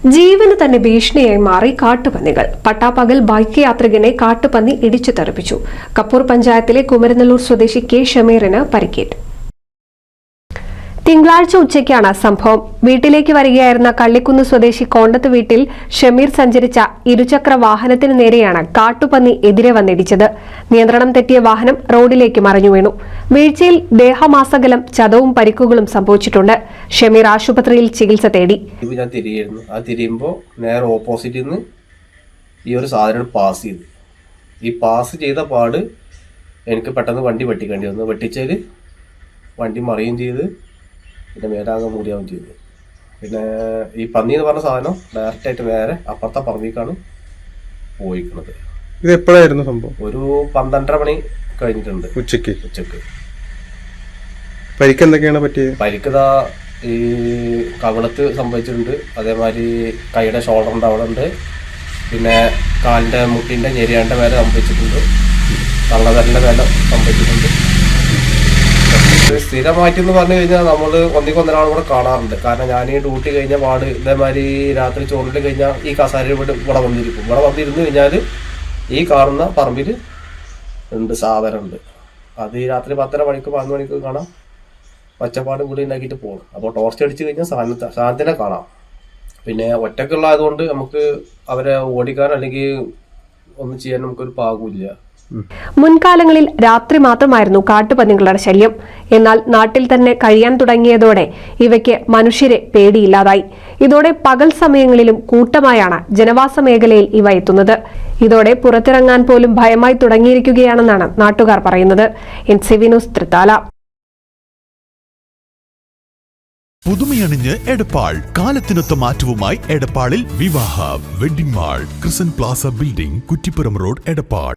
ജീവന് തന്നെ ഭീഷണിയായി മാറി കാട്ടുപന്നികൾ. പട്ടാപ്പകൽ ബൈക്ക് യാത്രികനെ കാട്ടുപന്നി ഇടിച്ചു തെറിപ്പിച്ചു. കപ്പൂർ പഞ്ചായത്തിലെ കുമരനെല്ലൂർ സ്വദേശി കെ ഷമീറിന് പരിക്കേറ്റു. തിങ്കളാഴ്ച ഉച്ചയ്ക്കാണ് സംഭവം. വീട്ടിലേക്ക് വരികയായിരുന്ന കള്ളിക്കുന്ന് സ്വദേശി കോണ്ടത്ത് വീട്ടിൽ ഷമീർ സഞ്ചരിച്ച ഇരുചക്ര വാഹനത്തിനു നേരെയാണ് കാട്ടുപന്നി എതിരെ വന്നിടിച്ചത്. നിയന്ത്രണം തെറ്റിയ വാഹനം റോഡിലേക്ക് മറിഞ്ഞു വീണു. വീഴ്ചയിൽ ദേഹമാസകലം ചതവും പരിക്കുകളും സംഭവിച്ചിട്ടുണ്ട്. ഷമീർ ആശുപത്രിയിൽ ചികിത്സ തേടി. ഞാൻ തിരിയുമ്പോൾ നേരെ ഓപ്പോസിറ്റിൽ നിന്ന് ഈ ഒരു സാധനം പാസ് ചെയ്തു. ഈ പാസ് ചെയ്ത പാട് എനിക്ക് പെട്ടെന്ന് വണ്ടി വെട്ടിക്കേണ്ടി വന്നു. വെട്ടിച്ചാൽ വണ്ടി മറിയുകയും ചെയ്ത് പിന്നെ മേലാകെ മൂടിയാവും ചെയ്തു. പിന്നെ ഈ പന്നി എന്ന് പറഞ്ഞ സാധനം ഡയറക്റ്റായിട്ട് നേരെ അപ്പുറത്തെ പറമ്പിലേക്കാണ് പോയിക്കുന്നത്. ഇത് എപ്പോഴായിരുന്നു സംഭവം? ഒരു 12:30 മണി കഴിഞ്ഞിട്ടുണ്ട്. ഉച്ചക്ക്. പരിക്ക് എന്തൊക്കെയാണ് പറ്റിയത്? പരിക്കതാ ഈ കവിളത്ത് സംഭവിച്ചിട്ടുണ്ട്. അതേമാതിരി കൈയുടെ ഷോൾഡറിൻ്റെ അവിടെ ഉണ്ട്. പിന്നെ കാലിൻ്റെ മുട്ടിൻ്റെ ഞെരിയാൻ്റെ മേലെ സംഭവിച്ചിട്ടുണ്ട്. തള്ളതലിൻ്റെ മേലെ സംഭവിച്ചിട്ടുണ്ട്. സ്ഥിരമായിട്ടെന്ന് പറഞ്ഞു കഴിഞ്ഞാൽ നമ്മൾ ഒന്നിക്കൊന്നൊരാൾ കൂടെ കാണാറുണ്ട്. കാരണം ഞാൻ ഈ ഡ്യൂട്ടി കഴിഞ്ഞ പാട് ഇതേമാതിരി രാത്രി ചോറിൽ കഴിഞ്ഞാൽ ഈ കസാരയിൽ ഇവിടെ വന്നിരിക്കും. ഇവിടെ വന്നിരുന്ന് കഴിഞ്ഞാൽ ഈ കാണുന്ന പറമ്പിൽ ഉണ്ട് സാധനമുണ്ട്. അത് ഈ രാത്രി 10:30 മണിക്ക് 11 മണിക്ക് കാണാം. പച്ചപ്പാടും കൂടി ഉണ്ടാക്കിയിട്ട് പോകണം. അപ്പോൾ ടോർച്ച് അടിച്ച് കഴിഞ്ഞാൽ സാധനത്തിനെ കാണാം. പിന്നെ ഒറ്റക്കുള്ളതുകൊണ്ട് നമുക്ക് അവരെ ഓടിക്കാൻ അല്ലെങ്കിൽ ഒന്നും ചെയ്യാൻ നമുക്കൊരു പാകമില്ല. മുൻകാലങ്ങളിൽ രാത്രി മാത്രമായിരുന്നു കാട്ടുപന്നികളുടെ ശല്യം. എന്നാൽ നാട്ടിൽ തന്നെ കഴിയാൻ തുടങ്ങിയതോടെ ഇവയ്ക്ക് മനുഷ്യരെ പേടിയില്ലാതായി. ഇതോടെ പകൽ സമയങ്ങളിലും കൂട്ടമായാണ് ജനവാസ മേഖലയിൽ ഇവ എത്തുന്നത്. ഇതോടെ പുറത്തിറങ്ങാൻ പോലും ഭയമായി തുടങ്ങിയിരിക്കുകയാണെന്നാണ് നാട്ടുകാർ പറയുന്നത്. NCV news Thrithala. പുതുമയണിഞ്ഞ് എടപ്പാൾ. കാലത്തിനൊത്ത മാറ്റവുമായി എടപ്പാളിൽ വിവാഹ വെഡിംഗ് മാൾ, ക്രിസൻ plaza building, Kuttippuram road, Edappal.